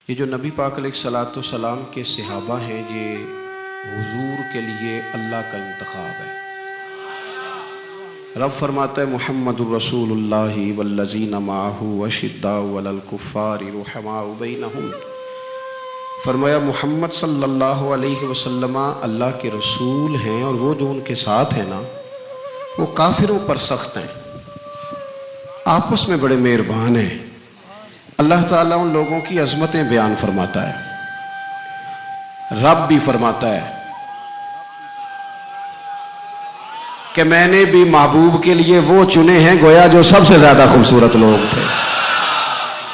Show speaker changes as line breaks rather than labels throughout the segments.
یہ جو نبی پاک علیہ الصلوۃ والسلام کے صحابہ ہیں، یہ حضور کے لیے اللہ کا انتخاب ہے۔ رب فرماتا ہے محمد الرسول اللہ والذین معہ اشداء علی الکفار رحماء بینہم، فرمایا محمد صلی اللہ علیہ وسلم اللہ کے رسول ہیں، اور وہ جو ان کے ساتھ ہیں نا، وہ کافروں پر سخت ہیں، آپس میں بڑے مہربان ہیں۔ اللہ تعالیٰ ان لوگوں کی عظمتیں بیان فرماتا ہے۔ رب بھی فرماتا ہے کہ میں نے بھی محبوب کے لیے وہ چنے ہیں گویا جو سب سے زیادہ خوبصورت لوگ تھے۔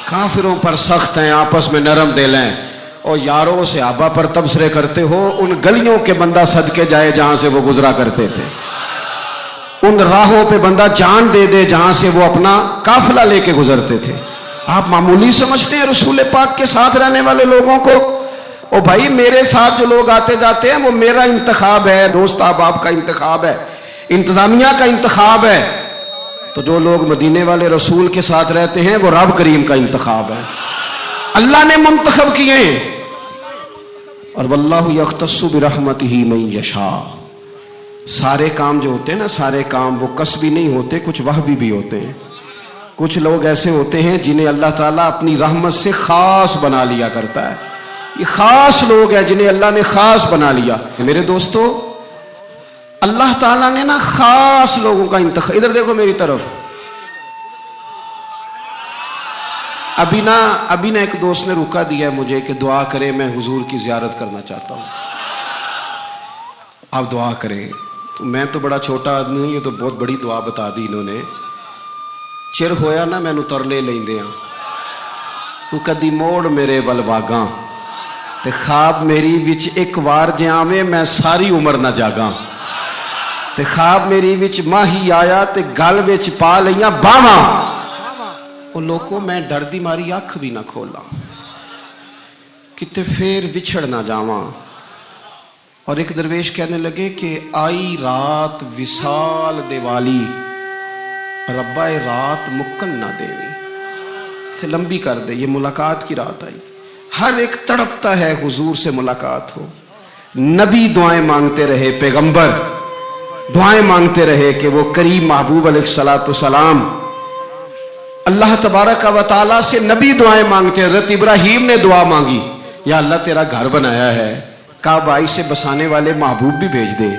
کافروں پر سخت ہیں، آپس میں نرم دل ہیں، اور یاروں صحابہ پر تبصرے کرتے ہو، ان گلیوں کے بندہ صدقے جائے جہاں سے وہ گزرا کرتے تھے، ان راہوں پہ بندہ جان دے دے جہاں سے وہ اپنا قافلہ لے کے گزرتے تھے۔ آپ معمولی سمجھتے ہیں رسول پاک کے ساتھ رہنے والے لوگوں کو؟ او بھائی، میرے ساتھ جو لوگ آتے جاتے ہیں وہ میرا انتخاب ہے، دوست احباب کا انتخاب ہے، انتظامیہ کا انتخاب ہے۔ تو جو لوگ مدینے والے رسول کے ساتھ رہتے ہیں وہ رب کریم کا انتخاب ہے، اللہ نے منتخب کیے ہیں۔ اور واللہ یختص برحمتہ من یشاء، سارے کام جو ہوتے ہیں نا، سارے کام وہ کسبی نہیں ہوتے، کچھ وہبی بھی ہوتے ہیں۔ کچھ لوگ ایسے ہوتے ہیں جنہیں اللہ تعالیٰ اپنی رحمت سے خاص بنا لیا کرتا ہے۔ یہ خاص لوگ ہیں جنہیں اللہ نے خاص بنا لیا۔ میرے دوستو، اللہ تعالیٰ نے نا خاص لوگوں کا انتخاب، ادھر دیکھو میری طرف، ابھی نا ایک دوست نے روکا دیا ہے مجھے کہ دعا کرے، میں حضور کی زیارت کرنا چاہتا ہوں، آپ دعا کریں۔ تو میں تو بڑا چھوٹا آدمی ہوں، یہ تو بہت بڑی دعا بتا دی انہوں نے۔ چر ہویا نا مینوں ترلے لیندے ہاں، تو کدی موڑ میرے ول واگاں، تے خواب میری وچ ایک وار جے آویں میں ساری عمر نہ جاگاں، تے خواب میری وچ ماہی آیا تے گل وچ پا لیاں باواں، او لوکو میں ڈر دی ماری اکھ بھی نہ کھولاں، کتے پھر وچھڑ نہ جاواں۔ اور ایک درویش کہنے لگے کہ آئی رات وصال دیوالی، ربا رات مکن نہ دیوی، سے لمبی کر دے، یہ ملاقات کی رات آئی۔ ہر ایک تڑپتا ہے حضور سے ملاقات ہو۔ نبی دعائیں مانگتے رہے، پیغمبر دعائیں مانگتے رہے کہ وہ کریم محبوب علیہ الصلوۃ والسلام اللہ تبارک و تعالیٰ سے نبی دعائیں مانگتے۔ حضرت ابراہیم نے دعا مانگی، یا اللہ تیرا گھر بنایا ہے، کعبہ سے بسانے والے محبوب بھی بھیج دے۔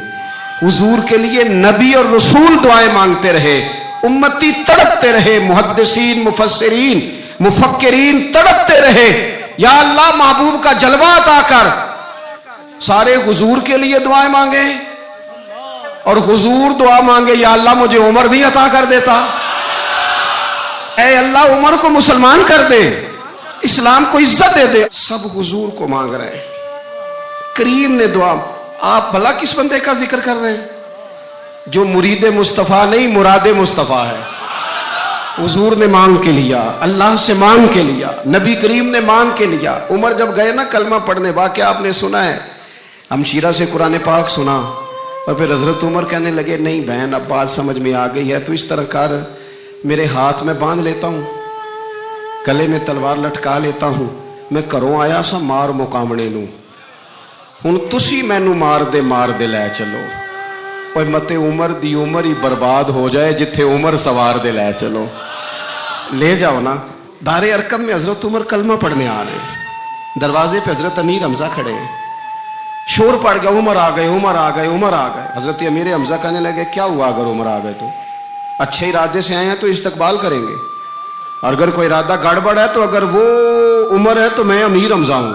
حضور کے لیے نبی اور رسول دعائیں مانگتے رہے، امتی تڑپتے رہے، محدثین، مفسرین، مفکرین تڑپتے رہے، یا اللہ محبوب کا جلوہ عطا کر۔ سارے حضور کے لیے دعائیں مانگے، اور حضور دعا مانگے، یا اللہ مجھے عمر بھی عطا کر دیتا، اے اللہ عمر کو مسلمان کر دے، اسلام کو عزت دے دے۔ سب حضور کو مانگ رہے ہیں۔ کریم نے دعا، آپ بھلا کس بندے کا ذکر کر رہے ہیں جو مرید مصطفیٰ نہیں مراد مصطفیٰ ہے؟ حضور نے مانگ کے لیا، اللہ سے مانگ کے لیا، نبی کریم نے مانگ کے لیا۔ عمر جب گئے نا کلمہ پڑھنے، واقعہ آپ نے سنا ہے، ہمشیرہ سے قرآن پاک سنا، اور پھر حضرت عمر کہنے لگے نہیں بہن اب بات سمجھ میں آ گئی ہے، تو اس طرح کر، میرے ہاتھ میں باندھ لیتا ہوں، گلے میں تلوار لٹکا لیتا ہوں، میں کروں آیا سا مار مقامنے نوں، ہن تسی مینوں مار دے لے چلو۔ اوہ مت عمر دی عمر ہی برباد ہو جائے جتھے عمر سوار دے لے چلو، لے جاؤ نا۔ دار ارقم میں حضرت عمر کلمہ پڑھنے آ رہے ہیں، دروازے پہ حضرت امیر حمزہ کھڑے ہیں، شور پڑ گیا، عمر آ گئے، عمر آ گئے، عمر آ گئے۔ حضرت امیر حمزہ کہنے لگے کیا ہوا اگر عمر آ گئے تو؟ اچھے ارادے سے آئے ہیں تو استقبال کریں گے، اور اگر کوئی ارادہ گڑبڑ ہے تو اگر وہ عمر ہے تو میں امیر حمزہ ہوں،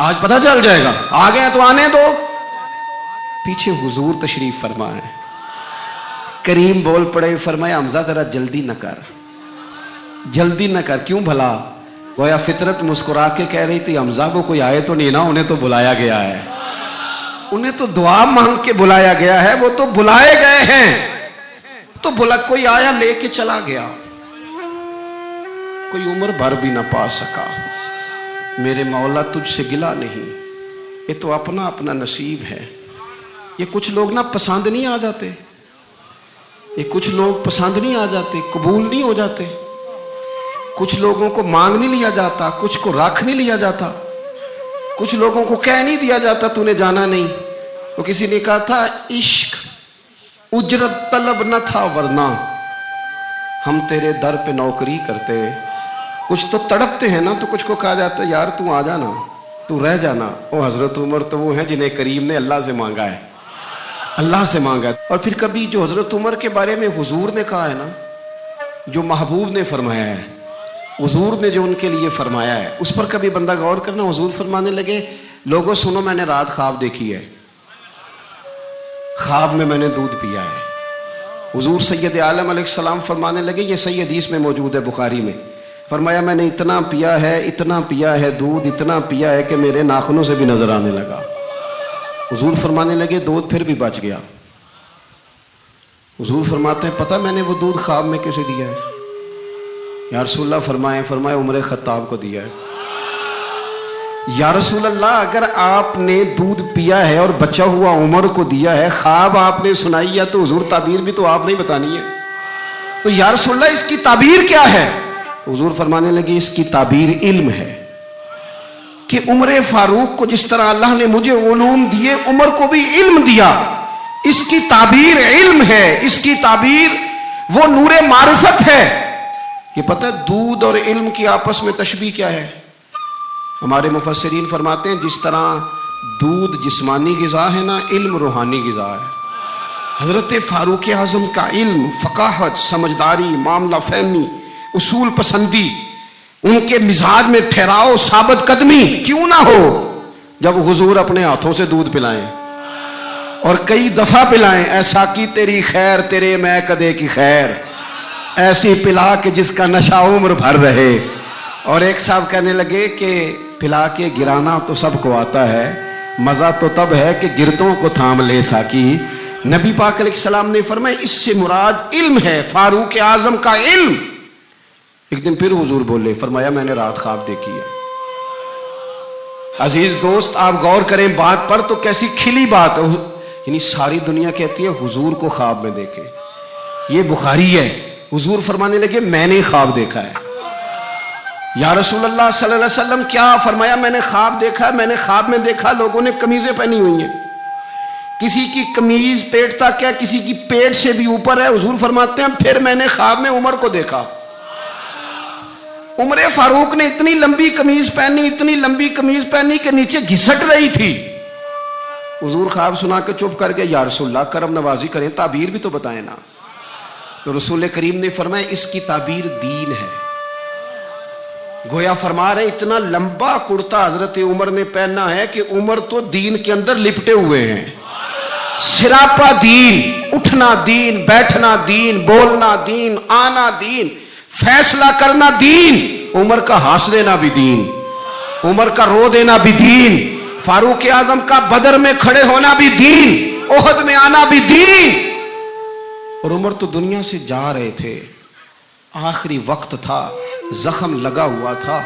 آج پتہ چل جائے گا، آ گئے ہیں تو آنے دو۔ پیچھے حضور تشریف فرمائے، کریم بول پڑے، فرمایا حمزہ ذرا جلدی نہ کر، جلدی نہ کر۔ کیوں بھلا؟ گویا فطرت مسکرا کے کہہ رہی تھی حمزہ کو کوئی آئے تو نہیں نا، انہیں تو بلایا گیا ہے، انہیں تو دعا مانگ کے بلایا گیا ہے، وہ تو بلائے گئے ہیں، تو بلا کوئی آیا لے کے چلا گیا، کوئی عمر بھر بھی نہ پا سکا۔ میرے مولا تجھ سے گلہ نہیں، یہ تو اپنا اپنا نصیب ہے۔ یہ کچھ لوگ نا پسند نہیں آ جاتے، یہ کچھ لوگ پسند نہیں آ جاتے، قبول نہیں ہو جاتے۔ کچھ لوگوں کو مانگ نہیں لیا جاتا، کچھ کو رکھ نہیں لیا جاتا، کچھ لوگوں کو کہہ نہیں دیا جاتا تو نے جانا نہیں۔ تو کسی نے کہا تھا عشق اجرت طلب نہ تھا ورنہ ہم تیرے در پہ نوکری کرتے۔ کچھ تو تڑپتے ہیں نا، تو کچھ کو کہا جاتا ہے یار تو آ جانا، تو رہ جانا۔ وہ حضرت عمر تو وہ ہیں جنہیں کریم نے اللہ سے مانگا ہے، اللہ سے مانگا ہے۔ اور پھر کبھی جو حضرت عمر کے بارے میں حضور نے کہا ہے نا، جو محبوب نے فرمایا ہے، حضور نے جو ان کے لیے فرمایا ہے، اس پر کبھی بندہ غور کرنا۔ حضور فرمانے لگے لوگوں سنو، میں نے رات خواب دیکھی ہے، خواب میں میں نے دودھ پیا ہے۔ حضور سید عالم علیہ السلام فرمانے لگے، یہ صحیح حدیث میں موجود ہے بخاری میں، فرمایا میں نے اتنا پیا ہے، اتنا پیا ہے دودھ، اتنا پیا ہے کہ میرے ناخنوں سے بھی نظر آنے لگا۔ حضور فرمانے لگے دودھ پھر بھی بچ گیا۔ حضور فرماتے ہیں پتہ میں نے وہ دودھ خواب میں کسے دیا ہے؟ یا رسول اللہ فرمایا عمر خطاب کو دیا ہے۔ یا رسول اللہ اگر آپ نے دودھ پیا ہے اور بچا ہوا عمر کو دیا ہے، خواب آپ نے سنائی ہے، تو حضور تعبیر بھی تو آپ نہیں بتانی ہے، تو یا رسول اللہ اس کی تعبیر کیا ہے؟ حضور فرمانے لگے اس کی تعبیر علم ہے، کہ عمر فاروق کو جس طرح اللہ نے مجھے علوم دیے، عمر کو بھی علم دیا، اس کی تعبیر علم ہے، اس کی تعبیر وہ نور معرفت ہے۔ یہ پتہ ہے دودھ اور علم کی آپس میں تشبیہ کیا ہے؟ ہمارے مفسرین فرماتے ہیں جس طرح دودھ جسمانی غذا ہے نا، علم روحانی غذا ہے۔ حضرت فاروق اعظم کا علم، فقاہت، سمجھداری، معاملہ فہمی، اصول پسندی، ان کے مزاج میں ٹھہراؤ، ثابت قدمی کیوں نہ ہو، جب حضور اپنے ہاتھوں سے دودھ پلائیں اور کئی دفعہ پلائیں، ایسا کی تیری خیر تیرے میں کدے کی خیر، ایسی پلا کہ جس کا نشہ عمر بھر رہے۔ اور ایک صاحب کہنے لگے کہ پلا کے گرانا تو سب کو آتا ہے، مزہ تو تب ہے کہ گرتوں کو تھام لے ساکی۔ نبی پاک علیہ السلام نے فرمایا اس سے مراد علم ہے، فاروق اعظم کا علم۔ ایک دن پھر حضور بولے، فرمایا میں نے رات خواب دیکھی ہے۔ عزیز دوست آپ غور کریں بات پر، تو کیسی کھلی بات ہے، یعنی ساری دنیا کہتی ہے حضور کو خواب میں دیکھے، یہ بخاری ہے۔ حضور فرمانے لگے میں نے خواب دیکھا ہے۔ یا رسول اللہ صلی اللہ علیہ وسلم کیا؟ فرمایا میں نے خواب دیکھا ہے، میں نے خواب میں دیکھا لوگوں نے قمیضیں پہنی ہوئی ہیں، کسی کی قمیض پیٹ تک ہے، کسی کی پیٹ سے بھی اوپر ہے۔ حضور فرماتے ہیں پھر میں نے خواب میں عمر کو دیکھا، عمر فاروق نے اتنی لمبی قمیض پہنی، اتنی لمبی قمیض پہنی کہ نیچے گھسٹ رہی تھی۔ حضور خواب سنا کے چپ کر کے یا رسول اللہ کرم نوازی کریں، تعبیر بھی تو بتائیں نا۔ تو رسول کریم نے فرمایا اس کی تعبیر دین ہے۔ گویا فرما رہے اتنا لمبا کرتا حضرت عمر نے پہنا ہے کہ عمر تو دین کے اندر لپٹے ہوئے ہیں، سراپا دین، اٹھنا دین، بیٹھنا دین، بولنا دین، آنا دین، فیصلہ کرنا دین، عمر کا ہنس دینا بھی دین، عمر کا رو دینا بھی دین، فاروق اعظم کا بدر میں کھڑے ہونا بھی دین، احد میں آنا بھی دین۔ اور عمر تو دنیا سے جا رہے تھے، آخری وقت تھا، زخم لگا ہوا تھا،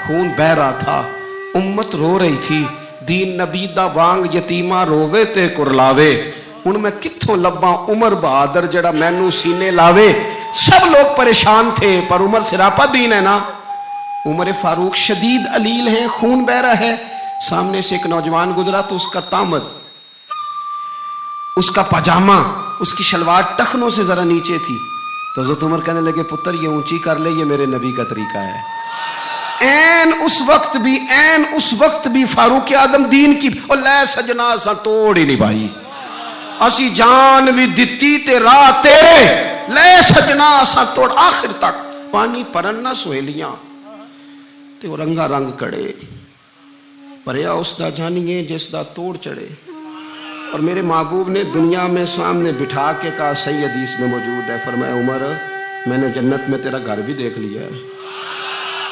خون بہ رہا تھا، امت رو رہی تھی، دین نبی دا وانگ یتیمہ رووے تے کرلاوے، ان میں کتھوں لباں عمر بہادر جڑا مینوں سینے لاوے۔ سب لوگ پریشان تھے، پر عمر سراپا دین ہے نا۔ عمر فاروق شدید علیل ہے، خون بہ رہا ہے، سامنے سے ایک نوجوان گزرا تو اس کا تامد، اس کا پاجامہ، اس کی شلوار ٹخنوں سے ذرا نیچے تھی، تو حضرت عمر کہنے لگے پتر یہ اونچی کر لے، یہ میرے نبی کا طریقہ ہے۔ این اس وقت بھی فاروق اعظم دین کی اور لے سجنا سا توڑ ہی نہیں بھائی، اسی جان بھی دتی تے راہ تیرے، لے سجنا سا توڑ، آخر تک پانی پرن نہ سہیلیاں تے وہ رنگا رنگ کڑے، پریا اس دا جانیے جس دا توڑ چڑھے۔ اور میرے محبوب نے دنیا میں سامنے بٹھا کے کہا، صحیح حدیث میں موجود ہے، فرمایا عمر میں نے جنت میں تیرا گھر بھی دیکھ لیا ہے۔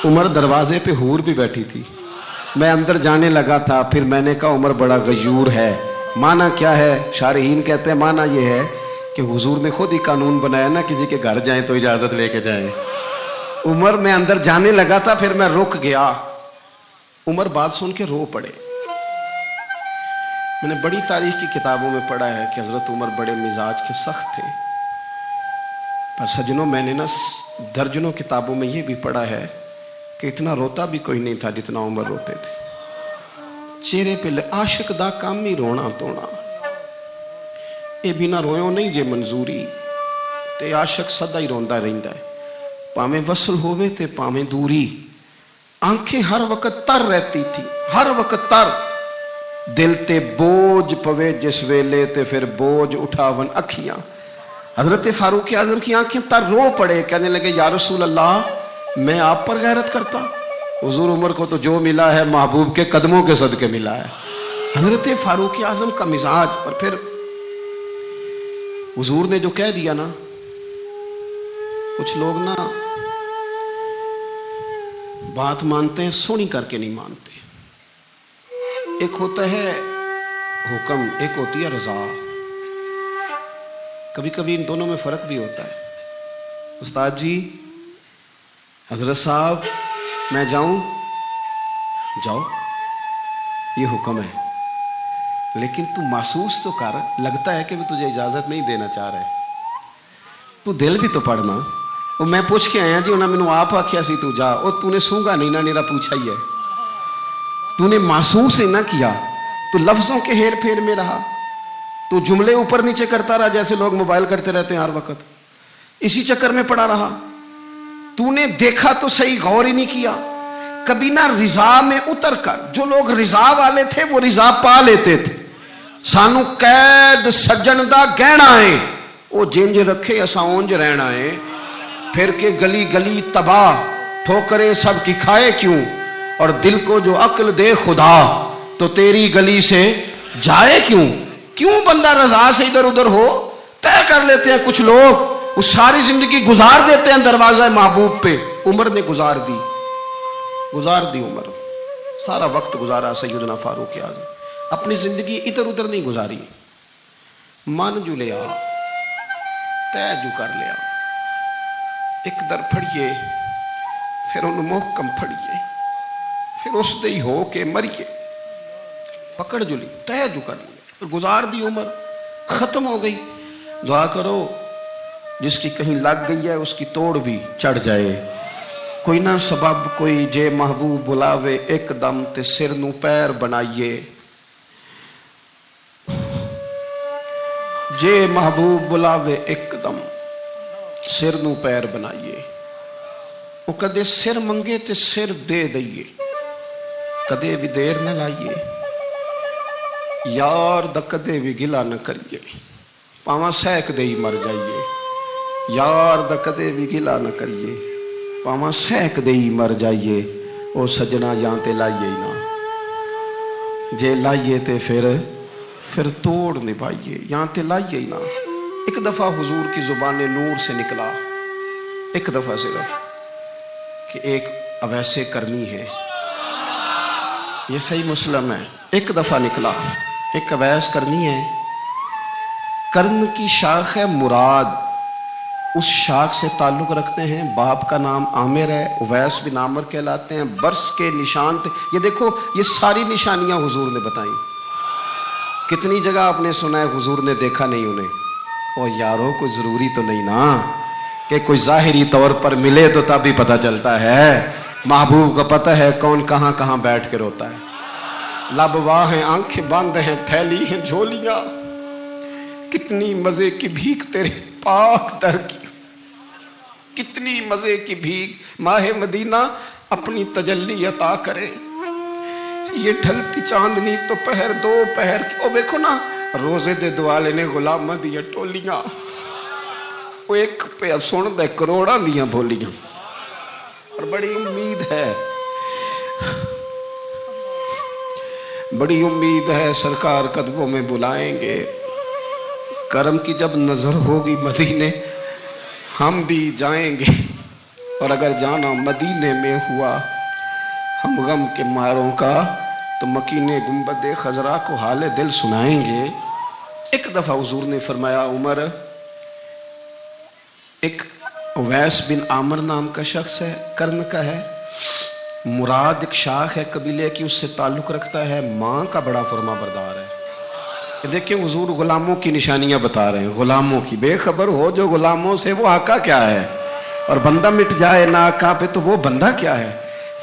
عمر دروازے پہ حور بھی بیٹھی تھی، میں اندر جانے لگا تھا، پھر میں نے کہا عمر بڑا غیور ہے۔ معنی کیا ہے؟ شارحین کہتے ہیں معنی یہ ہے کہ حضور نے خود ہی قانون بنایا نا، کسی کے گھر جائیں تو اجازت لے کے جائیں۔ عمر میں اندر جانے لگا تھا، پھر میں رک گیا، عمر بات سن کے رو پڑے۔ میں نے بڑی تاریخ کی کتابوں میں پڑھا ہے کہ حضرت عمر بڑے مزاج کے سخت تھے، پر سجنوں میں نے نا درجنوں کتابوں میں یہ بھی پڑھا ہے کہ اتنا روتا بھی کوئی نہیں تھا جتنا عمر روتے تھے. چہرے پہ عاشق دا کام ہی رونا تونا. یہ بنا رویوں نہیں جے منظوری تے عاشق سدا ہی روندا رہندا ہے. پاویں وصل ہووے تے پاویں دوری. آنکھیں ہر وقت تر رہتی تھی, ہر وقت تر. دل تے بوجھ پوے جس ویلے تے پھر بوجھ اٹھاون اکھیاں. حضرت فاروق اعظم کی آنکھیں تر رو پڑے, کہنے لگے یا رسول اللہ میں آپ پر غیرت کرتا. حضور عمر کو تو جو ملا ہے محبوب کے قدموں کے صدقے ملا ہے. حضرت فاروق اعظم کا مزاج. اور پھر حضور نے جو کہہ دیا نا, کچھ لوگ نا بات مانتے ہیں سونی کر کے نہیں مانتے. ایک ہوتا ہے حکم, ایک ہوتی ہے رضا. کبھی کبھی ان دونوں میں فرق بھی ہوتا ہے. استاد جی, حضرت صاحب میں جاؤں؟ جاؤ, یہ حکم ہے, لیکن تو محسوس تو کر. لگتا ہے کہ وہ تجھے اجازت نہیں دینا چاہ رہے. تو دل بھی تو پڑھنا. وہ میں پوچھ کے آیا جی, انہوں نے مینوں آپ آکھیا سی تو جا. اور تو نے سونگا نہیں نا, نیرا پوچھا ہی ہے. تو نے محسوس ہی نہ کیا. تو لفظوں کے ہیر پھیر میں رہا. تو جملے اوپر نیچے کرتا رہا جیسے لوگ موبائل کرتے رہتے ہیں ہر وقت. اسی چکر میں پڑا رہا. تو نے دیکھا تو صحیح, غور ہی نہیں کیا. کبھی نہ رضا میں اتر کر. جو لوگ رضا والے تھے وہ رضا پا لیتے تھے. سانو قید سجن دا گہنا ہے, وہ جنج رکھے اسا اونج رہنا ہے. پھر کے گلی گلی تباہ, ٹھوکریں سب کی کھائے کیوں. اور دل کو جو عقل دے خدا, تو تیری گلی سے جائے کیوں. کیوں بندہ رضا سے ادھر ادھر ہو. طے کر لیتے ہیں کچھ لوگ, وہ ساری زندگی گزار دیتے ہیں دروازہ محبوب پہ. عمر نے گزار دی عمر, سارا وقت گزارا سیدنا فاروق اعظم. اپنی زندگی ادھر ادھر نہیں گزاری. من جو لیا, طے جو کر لیا. ایک در پھڑیے, پھر انہوں محکم پھڑیے, پھر اس دے ہی ہو کے مریے. پکڑ جو لی, طے جو کر لیا, پھر گزار دی عمر, ختم ہو گئی. دعا کرو جس کی کہیں لگ گئی ہے اس کی توڑ بھی چڑھ جائے. کوئی نہ سبب کوئی جے محبوب بلاوے ایک دم, تے سر نو پیر بنائیے. جے محبوب بلاوے ایک دم, سر نو پیر بنائیے. وہ کدے سر منگے تے سر دے دئیے, کدے بھی دیر نہ لائیے. یار دا کدے بھی گلا نہ کریے, پاواں سیک دے ہی مر جائیے. یار دا کدے بھی گلا نہ کریے, پاواں سیک دے ہی مر جائیے. او سجنا یہاں تے لائیے ہی نہ, جے لائیے تے پھر توڑ نبھائیے. یہاں تے لائیے ہی نہ. ایک دفعہ حضور کی زبان نور سے نکلا, ایک دفعہ صرف, کہ ایک اویسے کرنی ہے. یہ صحیح مسلم ہے. ایک دفعہ نکلا, ایک اویس کرنی ہے. کرن کی شاخ ہے مراد, اس شاخ سے تعلق رکھتے ہیں. باپ کا نام عامر ہے, اویس بن عامر کہلاتے ہیں. برس کے نشان تھے. یہ دیکھو, یہ ساری نشانیاں حضور نے بتائیں. کتنی جگہ آپ نے سنا ہے حضور نے دیکھا نہیں انہیں. او یارو, کوئی ضروری تو نہیں نا کہ کوئی ظاہری طور پر ملے تو تب بھی پتہ چلتا ہے. محبوب کو پتہ ہے کون کہاں کہاں بیٹھ کے روتا ہے. لب واہ ہیں, آنکھیں بند ہیں, پھیلی ہیں جھولیاں. کتنی مزے کی بھیک تیرے پاک در کی, کتنی مزے کی بھیک. ماہ مدینہ اپنی تجلی عطا کرے. یہ ڈھلتی چاندنی تو پہر دو پہر کی. او دیکھو نا, روزے دے دوالے نے غلامہ دیا ٹولیاں. وہ ایک پہ سن دے کروڑاں دیاں بولیاں. اور بڑی امید ہے, بڑی امید ہے سرکار قدموں میں بلائیں گے. کرم کی جب نظر ہوگی مدینے, ہم بھی جائیں گے. اور اگر جانا مدینے میں ہوا ہم غم کے ماروں کا, تو مکینے گنبد خضرا کو حال دل سنائیں گے. ایک دفعہ حضور نے فرمایا, عمر, ایک اویس بن عامر نام کا شخص ہے, کرن کا ہے. مراد ایک شاخ ہے قبیلے کی, اس سے تعلق رکھتا ہے. ماں کا بڑا فرما بردار ہے. دیکھیں حضور غلاموں کی نشانیاں بتا رہے ہیں. غلاموں کی, بے خبر ہو جو غلاموں سے وہ آقا کیا ہے. اور بندہ مٹ جائے نہ آقا پہ تو وہ بندہ کیا ہے.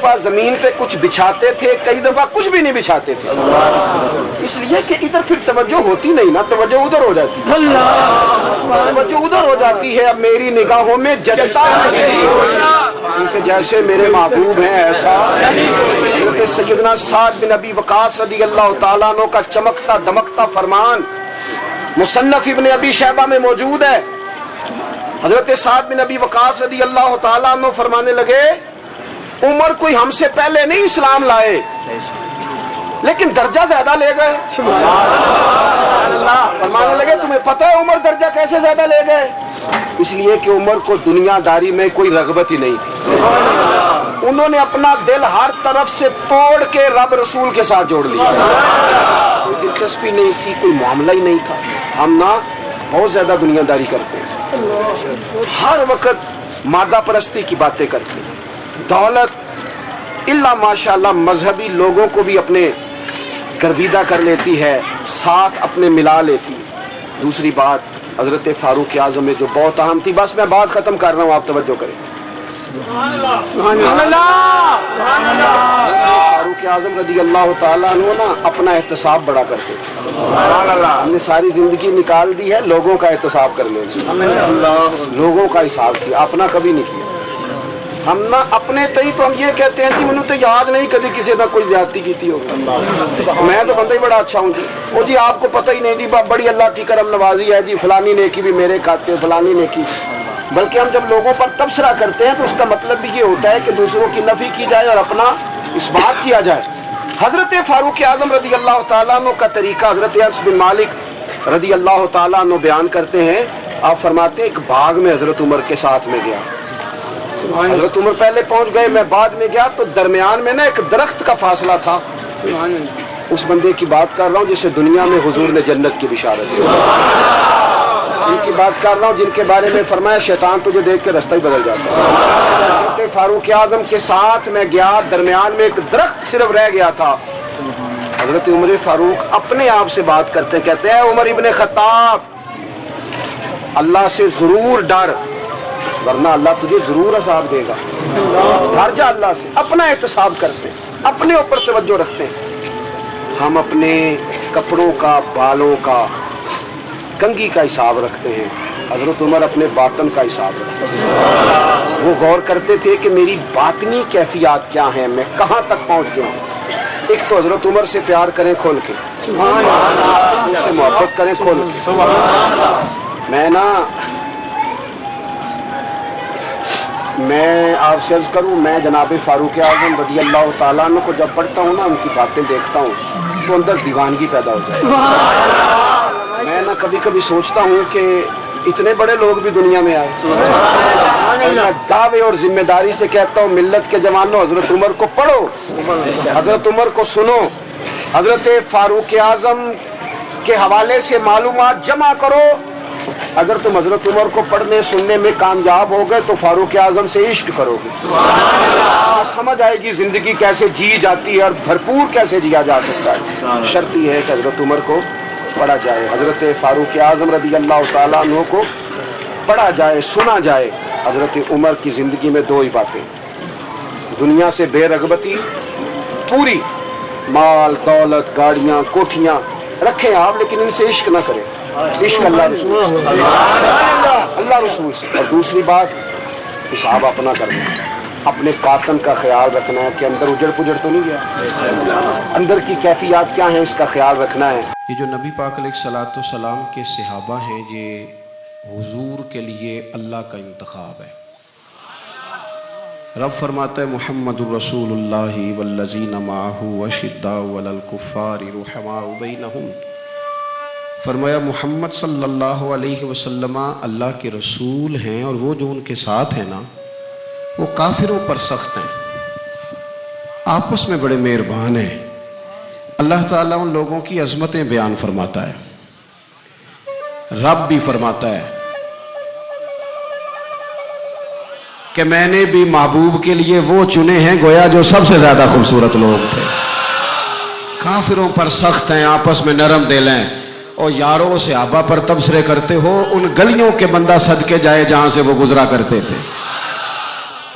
دفعہ زمین پہ کچھ بچھاتے تھے، کئی دفعہ کچھ بھی نہیں بچھاتے تھے، اس لیے کہ ادھر پھر توجہ ہوتی نہیں نا، توجہ ادھر ہو جاتی ہے، توجہ ادھر ہو جاتی ہے. اب میری نگاہوں میں جچتا نہیں کیونکہ جیسے میرے محبوب ہیں ایسا. حضرت سیدنا سعد بن ابی وقاص رضی اللہ تعالیٰ عنہ کا چمکتا دمکتا فرمان مصنف ابن ابی شیبہ میں موجود ہے. حضرت سعد بن ابی وقاص رضی اللہ تعالیٰ عنہ فرمانے لگے عمر کوئی ہم سے پہلے نہیں اسلام لائے لیکن درجہ زیادہ لے گئے. فرمانے لگے تمہیں پتہ ہے عمر درجہ کیسے زیادہ لے گئے؟ اس لیے کہ عمر کو دنیا داری میں کوئی رغبت ہی نہیں تھی. انہوں نے اپنا دل ہر طرف سے توڑ کے رب رسول کے ساتھ جوڑ لیا. کوئی دلچسپی نہیں تھی، کوئی معاملہ ہی نہیں تھا. ہم نا بہت زیادہ دنیا داری کرتے ہیں، ہر وقت مادہ پرستی کی باتیں کرتے ہیں، دولت الا ماشاءاللہ مذہبی لوگوں کو بھی اپنے گرویدہ کر لیتی ہے، ساتھ اپنے ملا لیتی. دوسری بات حضرت فاروق اعظم میں جو بہت اہم تھی، بس میں بات ختم کر رہا ہوں، آپ توجہ کریں. فاروق اعظم رضی اللہ تعالیٰ عنہ نا اپنا احتساب بڑا کرتے تھے. ہم نے ساری زندگی نکال دی ہے لوگوں کا احتساب کر لینا، لوگوں کا حساب کیا، اپنا کبھی نہیں کیا. ہم نہ اپنے تئی تو ہم یہ کہتے ہیں کہ مجھے تو یاد نہیں کبھی کسی نے کوئی زیادتی کی تھی ہوگی، میں تو بندہ ہی بڑا اچھا ہوں جی. وہ جی آپ کو پتہ ہی نہیں جی بڑی اللہ کی کرم نوازی ہے جی، فلانی نیکی بھی میرے کھاتے، فلانی نیکی. بلکہ ہم جب لوگوں پر تبصرہ کرتے ہیں تو اس کا مطلب بھی یہ ہوتا ہے کہ دوسروں کی نفی کی جائے اور اپنا اس بات کیا جائے. حضرت فاروق اعظم رضی اللہ تعالیٰ عنہ کا طریقہ حضرت انس بن مالک رضی اللہ تعالیٰ عنہ بیان کرتے ہیں. آپ فرماتے ہیں ایک باغ میں حضرت عمر کے ساتھ میں گیا. حضرت عمر پہلے پہنچ گئے، میں بعد میں گیا تو درمیان میں نا ایک درخت کا فاصلہ تھا. اس بندے کی بات کر رہا ہوں جسے دنیا میں حضور نے جنت کی بشارت دی. ان کی بات کر رہا ہوں جن کے بارے میں فرمایا شیطان تجھے دیکھ کے رستہ ہی بدل جاتا ہے. حضرت فاروق اعظم کے ساتھ میں گیا، درمیان میں ایک درخت صرف رہ گیا تھا. حضرت عمر فاروق اپنے آپ سے بات کرتے ہیں، کہتے ہیں عمر ابن خطاب اللہ سے ضرور ڈر ورنہ اللہ تجھے ضرور عذاب دے گا. ڈر جا اللہ سے. اپنا احتساب کرتے ہیں، اپنے اوپر توجہ رکھتے ہیں. ہم اپنے کپڑوں کا، بالوں کا، کنگھی کا حساب رکھتے ہیں. حضرت عمر اپنے باطن کا حساب رکھتے ہیں. وہ غور کرتے تھے کہ میری باطنی کیفیات کیا ہیں، میں کہاں تک پہنچ گیا ہوں. ایک تو حضرت عمر سے پیار کریں کھول کے، ان سے محبت کریں کھول کے. میں آپ سے عرض کروں، میں جناب فاروق اعظم رضی اللہ تعالیٰ عنہ کو جب پڑھتا ہوں نا، ان کی باتیں دیکھتا ہوں تو اندر دیوانگی پیدا ہو جائے. میں نہ کبھی کبھی سوچتا ہوں کہ اتنے بڑے لوگ بھی دنیا میں آئے. میں دعوے اور ذمہ داری سے کہتا ہوں ملت کے جوانوں، حضرت عمر کو پڑھو، حضرت عمر کو سنو، حضرت فاروق اعظم کے حوالے سے معلومات جمع کرو. اگر تم حضرت عمر کو پڑھنے سننے میں کامیاب ہو گئے تو فاروق اعظم سے عشق کرو گے. سمجھ آئے گی زندگی کیسے جی جاتی ہے اور بھرپور کیسے جیا جا سکتا ہے. شرط یہ ہے کہ حضرت عمر کو پڑھا جائے، حضرت فاروق اعظم رضی اللہ تعالیٰ عنہ کو پڑھا جائے، سنا جائے. حضرت عمر کی زندگی میں دو ہی باتیں، دنیا سے بے رغبتی پوری، مال دولت گاڑیاں کوٹھیاں رکھیں آپ لیکن ان سے عشق نہ کریں. عشق اللہ رسول، اللہ رسول سے. اور دوسری بات حساب اپنا کرنا، اپنے باطن کا خیال رکھنا ہے کہ اندر اجڑ پجڑ تو نہیں گیا، اندر کی کیفیات کیا ہیں اس کا خیال رکھنا ہے.
یہ جو نبی پاک علیہ الصلوۃ والسلام کے صحابہ ہیں، یہ حضور کے لیے اللہ کا انتخاب ہے. رب فرماتا ہے محمد الرسول اللہ والذین معہ اشداء علی الکفار رحماء بینہم. فرمایا محمد صلی اللہ علیہ وسلم اللہ کے رسول ہیں اور وہ جو ان کے ساتھ ہیں نا وہ کافروں پر سخت ہیں، آپس میں بڑے مہربان ہیں. اللہ تعالیٰ ان لوگوں کی عظمتیں بیان فرماتا ہے. رب بھی فرماتا ہے کہ میں نے بھی محبوب کے لیے وہ چنے ہیں گویا جو سب سے زیادہ خوبصورت لوگ تھے. کافروں پر سخت ہیں، آپس میں نرم دل ہیں. اور یاروں صحابہ پر تبصرے کرتے ہو، ان گلیوں کے بندہ صدقے جائے جہاں سے وہ گزرا کرتے تھے.